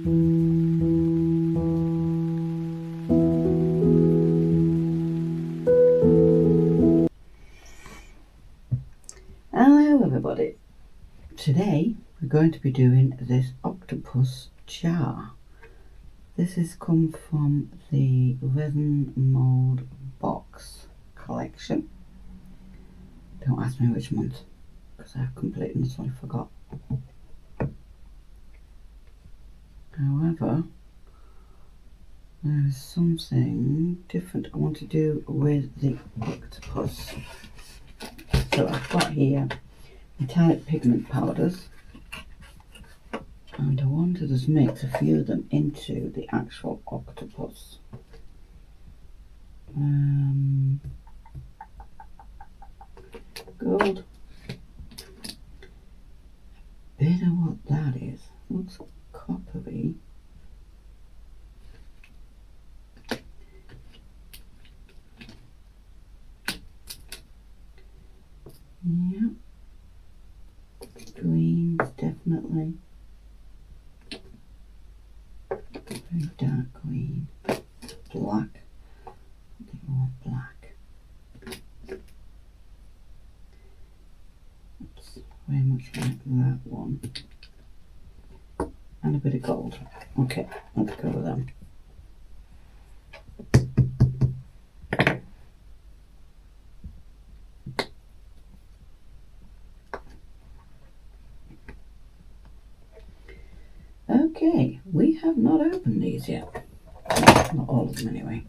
Hello everybody, today we're going to be doing this octopus jar. This has come from the Resin Mold Box collection. Don't ask me which month, because I've completely and utterly forgot. However, there's something different I want to do with the octopus. So I've got here metallic pigment powders, and I want to just mix a few of them into the actual octopus. Gold. Bit of what that is. Looks coppery. Yeah. Greens, definitely. Very dark green. Black. I think I want black. That's very much like that one. And a bit of gold. Okay, let's go with them. Okay, we have not opened these yet. Not all of them anyway.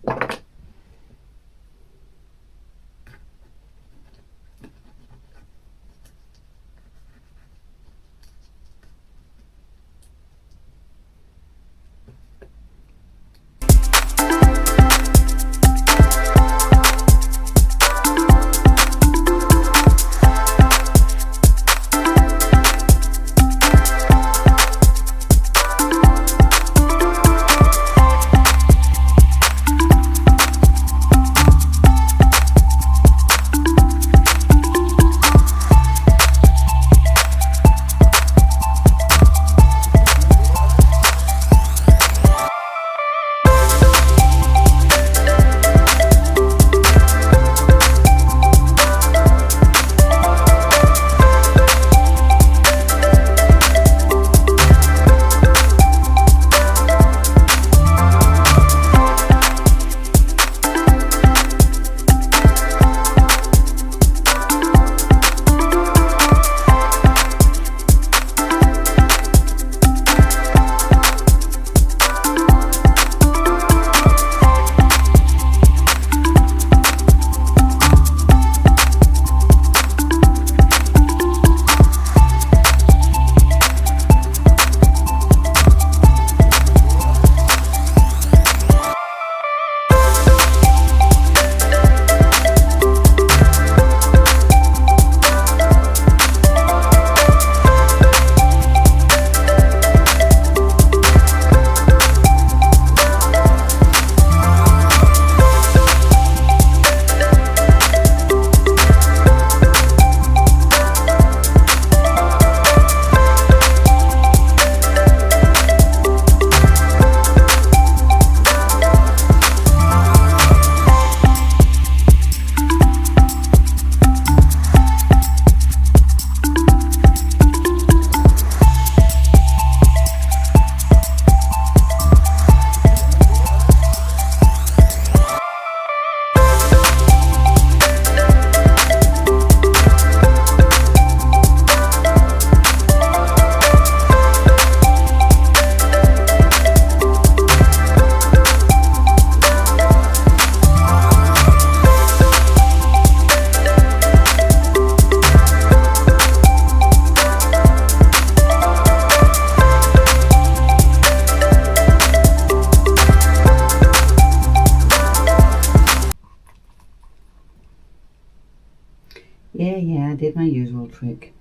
Yeah, I did my usual trick.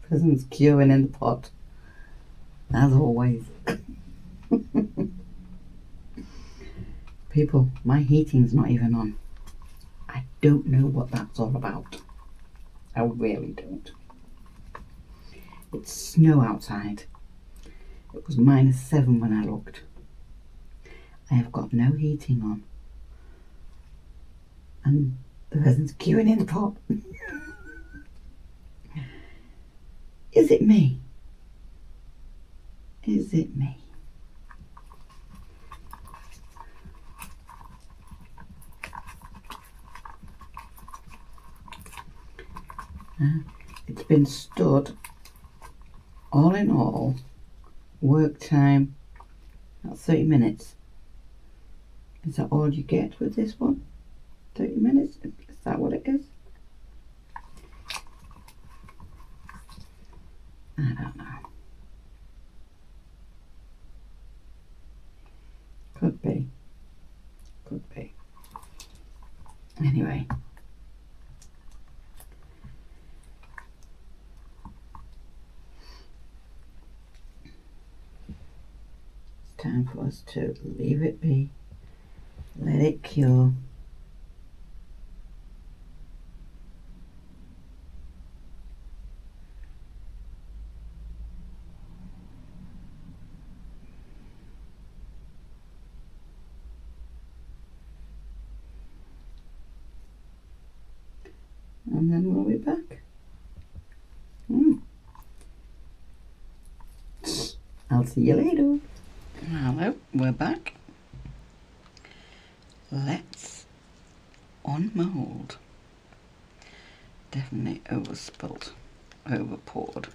Resin's queuing in the pot, as always. People, my heating's not even on. I don't know what that's all about. I really don't. It's snow outside. It was -7 when I looked. I have got no heating on. And the resin's queuing in the pot. Is it me? Is it me? It's been stood, all in all, work time, about 30 minutes. Is that all you get with this one? 30 minutes? Is that what it is? I don't know. Could be. Could be. Anyway. It's time for us to leave it be. Let it cure. And then we'll be back. I'll see you later. Hello, we're back. Let's unmold. Definitely overspilt, over poured.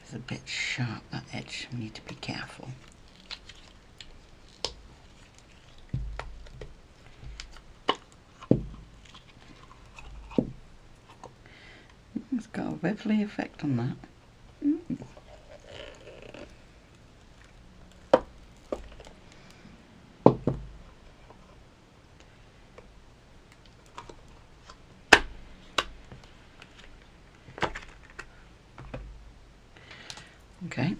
It's a bit sharp, that edge. We need to be careful. It's got a ripply effect on that. Okay.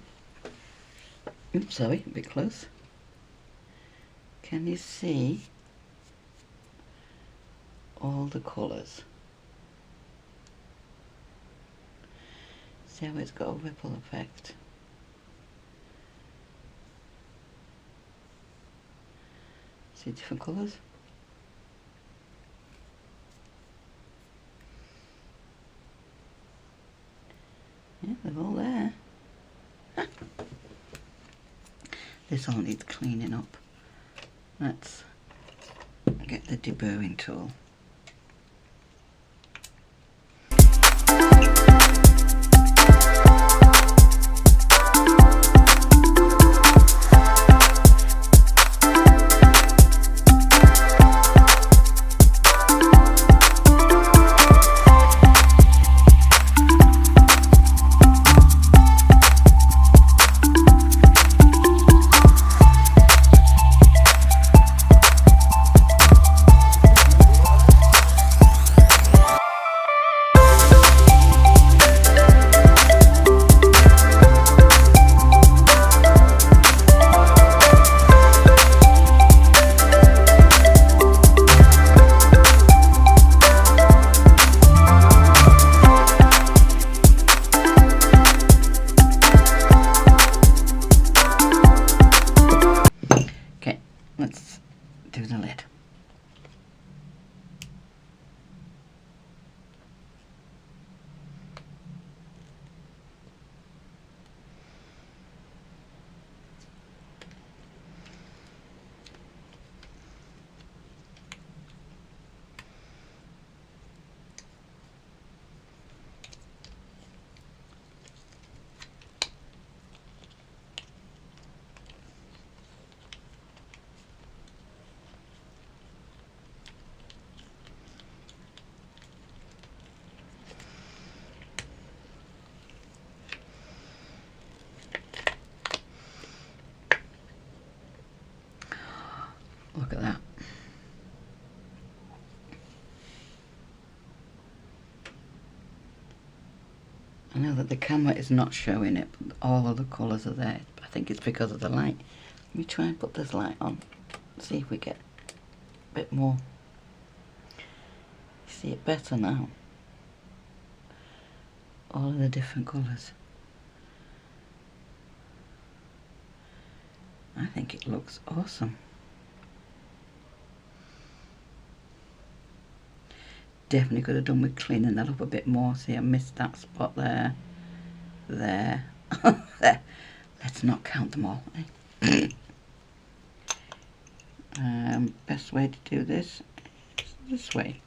Oops, sorry, a bit close. Can you see all the colours? See how it's got a ripple effect? See different colours? Yeah, they're all there. This all needs cleaning up. Let's get the deburring tool. Let's do the lid. Look at that. I know that the camera is not showing it, but all of the colours are there. I think it's because of the light. Let me try and put this light on. See if we get a bit more. See it better now. all of the different colours. I think it looks awesome. Definitely could have done with cleaning that up a bit more. See, I missed that spot there. There. There. Let's not count them all. Best way to do this is this way.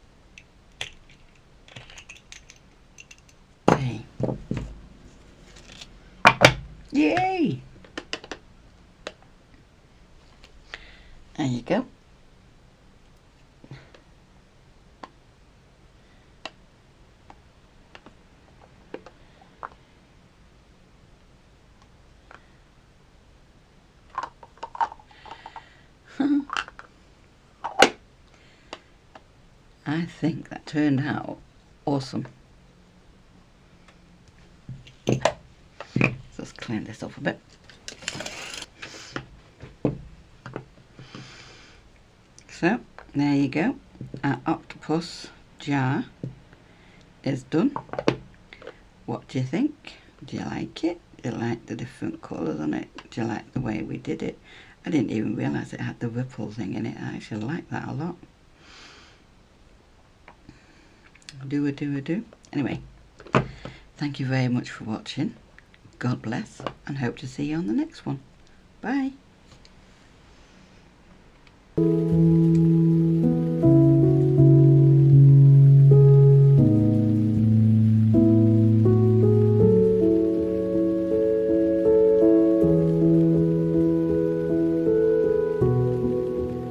Okay. Yay! There you go. I think that turned out awesome. Let's clean this up a bit. So, there you go. Our octopus jar is done. What do you think? Do you like it? Do you like the different colours on it? Do you like the way we did it? I didn't even realise it had the ripple thing in it. I actually like that a lot. Do. Anyway, thank you very much for watching. God bless, and hope to see you on the next one. Bye.